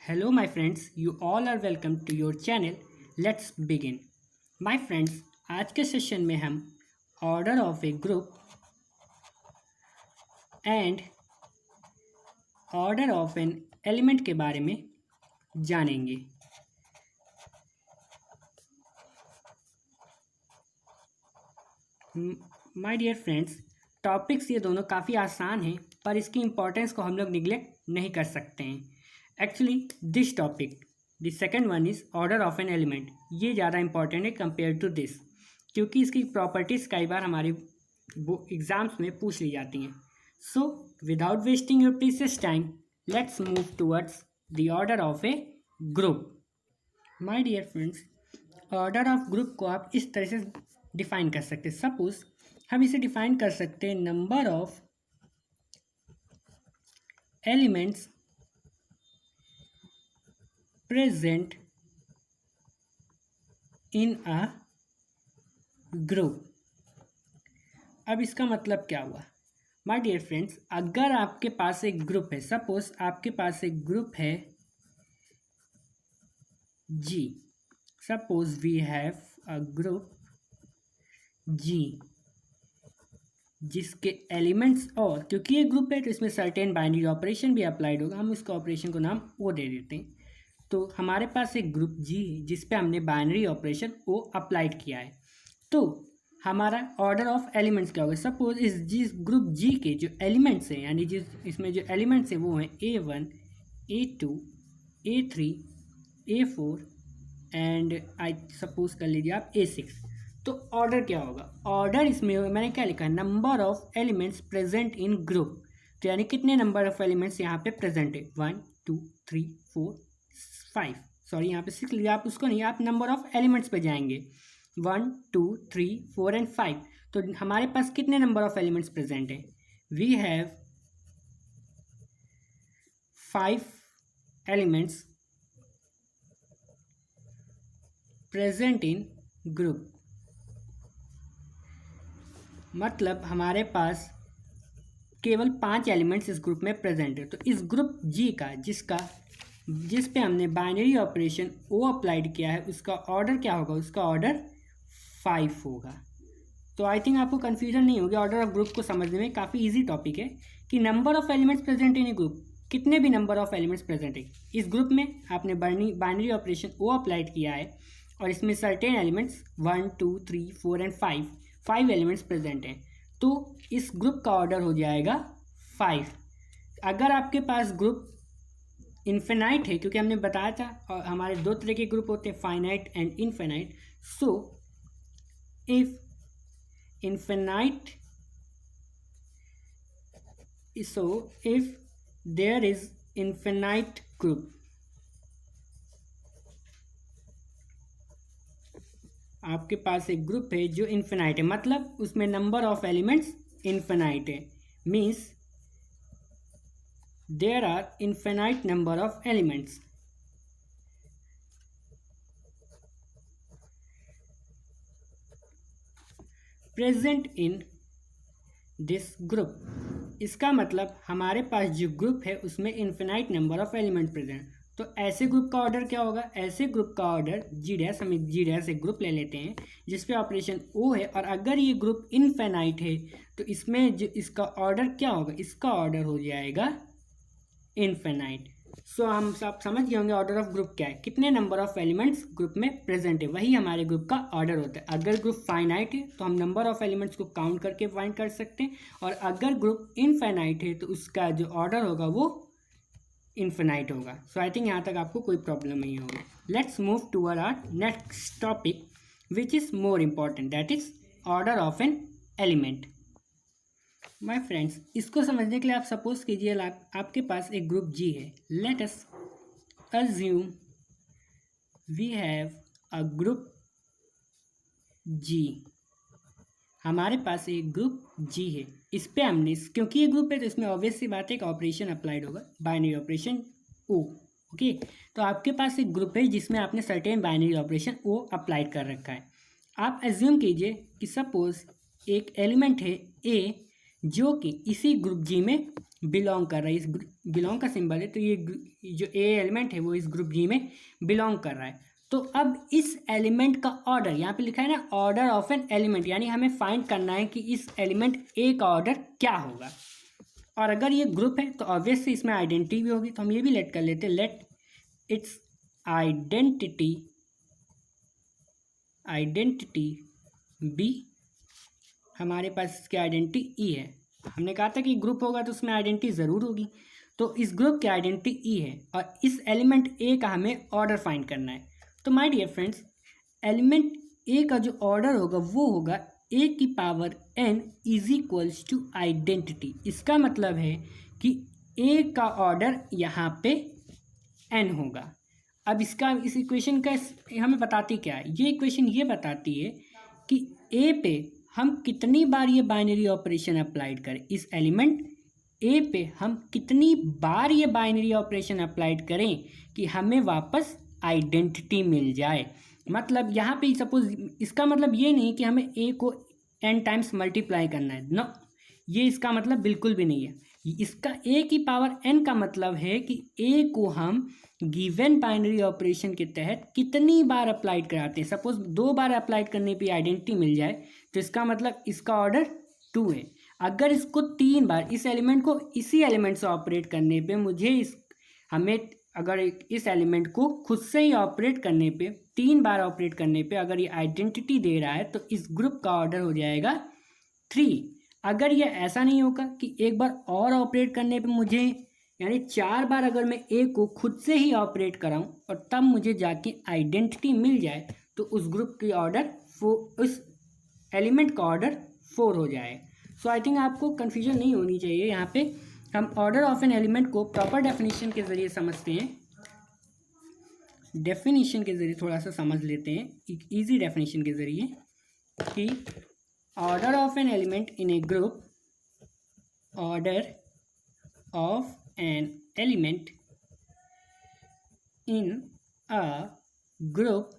Hello, my friends. You all are welcome to your channel. Let's begin. My friends, आज के session में हम order of a group and order of an element के बारे में जानेंगे. माय डियर फ्रेंड्स, टॉपिक्स ये दोनों काफ़ी आसान हैं, पर इसकी इम्पोर्टेंस को हम लोग निगलेक्ट नहीं कर सकते हैं. Actually this topic the second one is order of an element. ये ज़्यादा इंपॉर्टेंट है कंपेयर टू दिस, क्योंकि इसकी प्रॉपर्टीज़ कई बार हमारे एग्ज़ाम्स में पूछ ली जाती हैं. So without wasting your precious time, let's move towards the order of a group. My dear friends, order of group को आप इस तरह से डिफाइन कर सकते हैं. सपोज हम इसे डिफाइन कर सकते हैं number of elements present in a group. अब इसका मतलब क्या हुआ? माय डियर फ्रेंड्स, अगर आपके पास एक ग्रुप है, सपोज आपके पास एक ग्रुप है G. Suppose we have a group G जिसके एलिमेंट्स, और क्योंकि ये ग्रुप है तो इसमें सर्टेन बाइनरी ऑपरेशन भी अप्लाइड होगा. हम इसको ऑपरेशन को नाम O दे देते हैं. तो हमारे पास एक ग्रुप G है जिस पे हमने बाइनरी ऑपरेशन O अप्लाइड किया है. तो हमारा ऑर्डर ऑफ एलिमेंट्स क्या होगा? सपोज जिस ग्रुप G के जो एलिमेंट्स हैं, यानी जिस इसमें जो एलिमेंट्स हैं वो हैं A1, A2, A3, A4 and I suppose कर लीजिए आप A6. तो ऑर्डर क्या होगा? ऑर्डर इसमें मैंने क्या लिखा है? Number of elements present in group. तो यानी कितने नंबर ऑफ एलिमेंट्स यहाँ पे प्रेजेंट है? 1 2 3 4 5. सॉरी, यहाँ पे 6 लिया, आप उसको नहीं, आप नंबर ऑफ एलिमेंट्स पे जाएंगे. 1 2 3 4 एंड 5. तो हमारे पास कितने नंबर ऑफ एलिमेंट्स प्रेजेंट है? We have 5 elements present in group. मतलब हमारे पास केवल 5 एलिमेंट्स इस ग्रुप में प्रेजेंट है. तो इस ग्रुप G का जिस पे हमने बाइनरी ऑपरेशन O अप्लाइड किया है, उसका ऑर्डर क्या होगा? उसका ऑर्डर 5 होगा. तो आई थिंक आपको कन्फ्यूजन नहीं होगी. ऑर्डर ऑफ ग्रुप को समझने में काफ़ी इजी टॉपिक है कि number of elements present in A group, कितने भी नंबर ऑफ एलिमेंट्स प्रेजेंट है इस ग्रुप में, आपने बाइनरी ऑपरेशन O अप्लाइड किया है और इसमें certain elements 1 2 3 4 and 5 elements present हैं. तो इस ग्रुप का ऑर्डर हो जाएगा 5. अगर आपके पास ग्रुप इन्फिनाइट है, क्योंकि हमने बताया था और हमारे दो तरह के ग्रुप होते हैं, finite and infinite. So if there is infinite group, आपके पास एक ग्रुप है जो इन्फिनाइट है, मतलब उसमें नंबर ऑफ एलिमेंट्स इन्फिनाइट है. Means there are infinite number of elements. Present in this group. इसका मतलब हमारे पास जो ग्रुप है उसमें infinite number of element present. तो ऐसे ग्रुप का ऑर्डर क्या होगा? ऐसे ग्रुप का ऑर्डर G', हम G' एक ग्रुप ले लेते हैं जिस पे ऑपरेशन O है, और अगर ये ग्रुप इनफिनाइट है तो इसमें जो इसका ऑर्डर क्या होगा? इसका ऑर्डर हो जाएगा इनफिनाइट. सो हम सब समझ गए होंगे ऑर्डर ऑफ ग्रुप क्या है. कितने नंबर ऑफ एलिमेंट्स ग्रुप में प्रेजेंट है, वही हमारे ग्रुप का ऑर्डर होता है. अगर ग्रुप फाइनाइट है तो हम नंबर ऑफ एलिमेंट्स को काउंट करके फाइंड कर सकते हैं, और अगर ग्रुप इनफिनाइट है तो उसका जो ऑर्डर होगा वो इनफिनाइट होगा. सो आई थिंक यहाँ तक आपको कोई प्रॉब्लम नहीं होगी. Let's move toward our next topic which is more important, that is order of an element. My friends, इसको समझने के लिए आप सपोज कीजिए आपके पास एक ग्रुप G है. Let us assume we have a group G. हमारे पास एक ग्रुप G है. इस पे हमने, क्योंकि ये ग्रुप है तो इसमें ऑब्वियस सी बात है कि ऑपरेशन अप्लाइड होगा, बाइनरी ऑपरेशन O. ओके, तो आपके पास एक ग्रुप है जिसमें आपने certain binary operation O applied कर रखा है. आप एज्यूम कीजिए कि सपोज एक एलिमेंट है A जो कि इसी ग्रुप G में बिलोंग कर रहा है, इस बिलोंग का सिंबल है, तो ये जो ए एलिमेंट है वो इस ग्रुप जी में बिलोंग कर रहा है। तो अब इस एलिमेंट का ऑर्डर, यहाँ पे लिखा है ना ऑर्डर ऑफ एन एलिमेंट, यानी हमें फाइंड करना है कि इस एलिमेंट ए का ऑर्डर क्या होगा। और अगर ये ग्रुप है तो ऑब्वियसली इसमें आइडेंटिटी भी होगी, तो हम ये भी लेट कर लेते हैं, लेट इट्स आइडेंटिटी बी। हमारे पास इसकी आइडेंटिटी ई है। हमने कहा था कि ग्रुप होगा तो उसमें आइडेंटिटी ज़रूर होगी, तो इस ग्रुप की आइडेंटिटी ई है और इस एलिमेंट ए का हमें ऑर्डर फाइंड करना है। तो my dear friends, element A का जो ऑर्डर होगा वो होगा ए की power N is equals to identity. इसका मतलब है कि ए का ऑर्डर यहाँ पे एन होगा। अब इस इक्वेशन का हमें बताती क्या है, ये इक्वेशन ये बताती है कि ए पे हम कितनी बार ये बाइनरी ऑपरेशन अप्लाइड करें, इस एलिमेंट ए पे हम कितनी बार ये बाइनरी ऑपरेशन अप्लाइड करें कि हमें वापस आइडेंटिटी मिल जाए। मतलब यहाँ पे सपोज, इसका मतलब ये नहीं कि हमें ए को एन टाइम्स मल्टीप्लाई करना है, नो, ये इसका मतलब बिल्कुल भी नहीं है। इसका ए की पावर एन का मतलब है कि ए को हम गिवन बाइनरी ऑपरेशन के तहत कितनी बार अप्लाइड कराते हैं। सपोज 2 बार अप्लाइड करने पे आइडेंटिटी मिल जाए तो इसका मतलब इसका ऑर्डर 2 है। अगर इसको 3 बार, इस एलिमेंट को इसी एलिमेंट से ऑपरेट करने पे हमें अगर इस एलिमेंट को खुद से ही ऑपरेट करने पे 3 बार ऑपरेट करने पे अगर ये आइडेंटिटी दे रहा है तो इस ग्रुप का ऑर्डर हो जाएगा 3। अगर ये ऐसा नहीं होगा कि एक बार और ऑपरेट करने पे मुझे, यानी 4 बार अगर मैं ए को खुद से ही ऑपरेट कराऊं और तब मुझे जाके आइडेंटिटी मिल जाए तो उस ग्रुप की ऑर्डर उस एलिमेंट का ऑर्डर 4 हो जाए। सो आई थिंक आपको कन्फ्यूजन नहीं होनी चाहिए। यहाँ पे हम ऑर्डर ऑफ एन एलिमेंट को प्रॉपर डेफिनेशन के ज़रिए समझते हैं। डेफिनेशन के ज़रिए थोड़ा सा समझ लेते हैं, एक ईजी डेफिनेशन के ज़रिए, कि order of an element in A group, order of an element in a group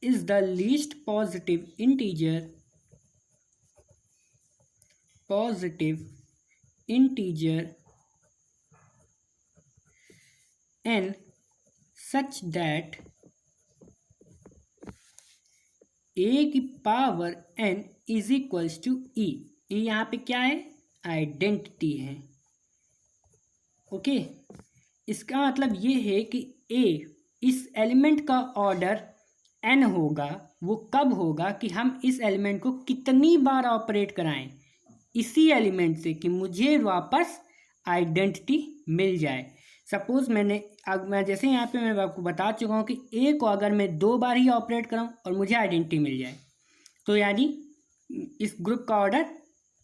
is the least positive integer n such that a की power n is equals to E. ये यहाँ पे क्या है, identity है। ओके, इसका मतलब ये है कि ए, इस एलिमेंट का ऑर्डर एन होगा। वो कब होगा कि हम इस एलिमेंट को कितनी बार ऑपरेट कराएं इसी एलिमेंट से कि मुझे वापस आइडेंटिटी मिल जाए। सपोज मैं जैसे यहाँ पे मैं आपको बता चुका हूँ कि ए को अगर मैं 2 बार ही ऑपरेट कराऊँ और मुझे आइडेंटिटी मिल जाए तो यानी इस ग्रुप का ऑर्डर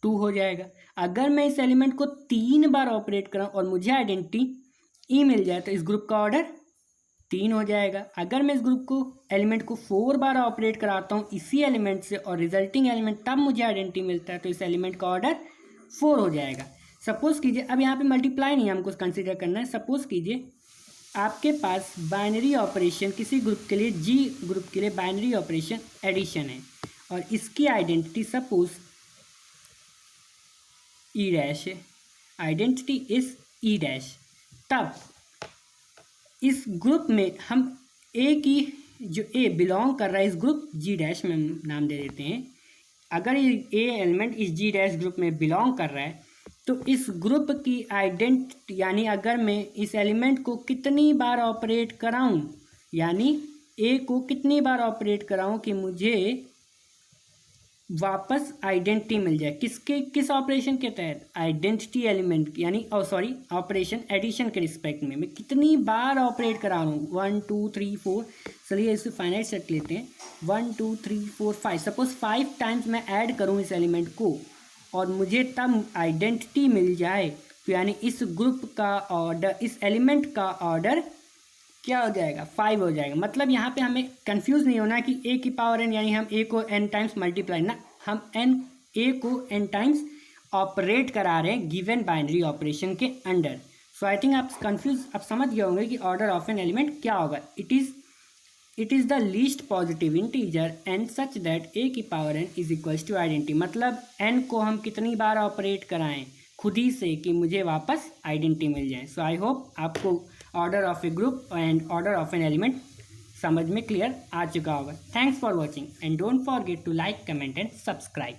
2 हो जाएगा। अगर मैं इस एलिमेंट को 3 बार ऑपरेट कराऊँ और मुझे आइडेंटिटी ई मिल जाए तो इस ग्रुप का ऑर्डर 3 हो जाएगा। अगर मैं इस एलिमेंट को 4 बार ऑपरेट कराता हूँ इसी एलिमेंट से और रिजल्टिंग एलिमेंट तब मुझे आइडेंटिटी मिलता है तो इस एलिमेंट का ऑर्डर 4 हो जाएगा। सपोज कीजिए, अब यहाँ पे मल्टीप्लाई नहीं हमको कंसिडर करना है। सपोज कीजिए आपके पास बाइनरी ऑपरेशन किसी ग्रुप के लिए, जी ग्रुप के लिए बाइनरी ऑपरेशन एडिशन है और इसकी आइडेंटिटी सपोज ई डैश है, आइडेंटिटी इज ई डैश। तब इस ग्रुप में हम ए की, जो ए बिलोंग कर रहा है इस ग्रुप जी डैश में नाम दे देते हैं। अगर ए एलिमेंट इस जी डैश ग्रुप में बिलोंग कर रहा है तो इस ग्रुप की आइडेंटिटी, यानी अगर मैं इस एलिमेंट को कितनी बार ऑपरेट कराऊं, यानी ए को कितनी बार ऑपरेट कराऊं कि मुझे वापस आइडेंटिटी मिल जाए। किस ऑपरेशन के तहत, आइडेंटिटी एलिमेंट, यानी ऑपरेशन एडिशन के रिस्पेक्ट में मैं कितनी बार ऑपरेट करा रहा हूँ, 1 2 3 4। चलिए इसे फाइनाइट सेट लेते हैं, 1 2 3 4 5। सपोज 5 टाइम्स मैं ऐड करूँ इस एलिमेंट को और मुझे तब आइडेंटिटी मिल जाए तो यानी इस ग्रुप का ऑर्डर, इस एलिमेंट का ऑर्डर क्या हो जाएगा, 5 हो जाएगा। मतलब यहाँ पे हमें कंफ्यूज नहीं होना कि ए की पावर एन यानी हम ए को एन टाइम्स मल्टीप्लाई, ना, हम ए को एन टाइम्स ऑपरेट करा रहे हैं गिवन बाइनरी ऑपरेशन के अंडर। सो आई थिंक आप समझ गए होंगे कि ऑर्डर ऑफ एन एलिमेंट क्या होगा। It is the least positive integer N such that A की power N is equals to identity. मतलब एन को हम कितनी बार ऑपरेट कराएं खुद ही से कि मुझे वापस आइडेंटिटी मिल जाए। सो आई होप आपको order of a group and order of an element समझ में क्लियर आ चुका होगा। Thanks for watching and don't forget to like, comment and subscribe.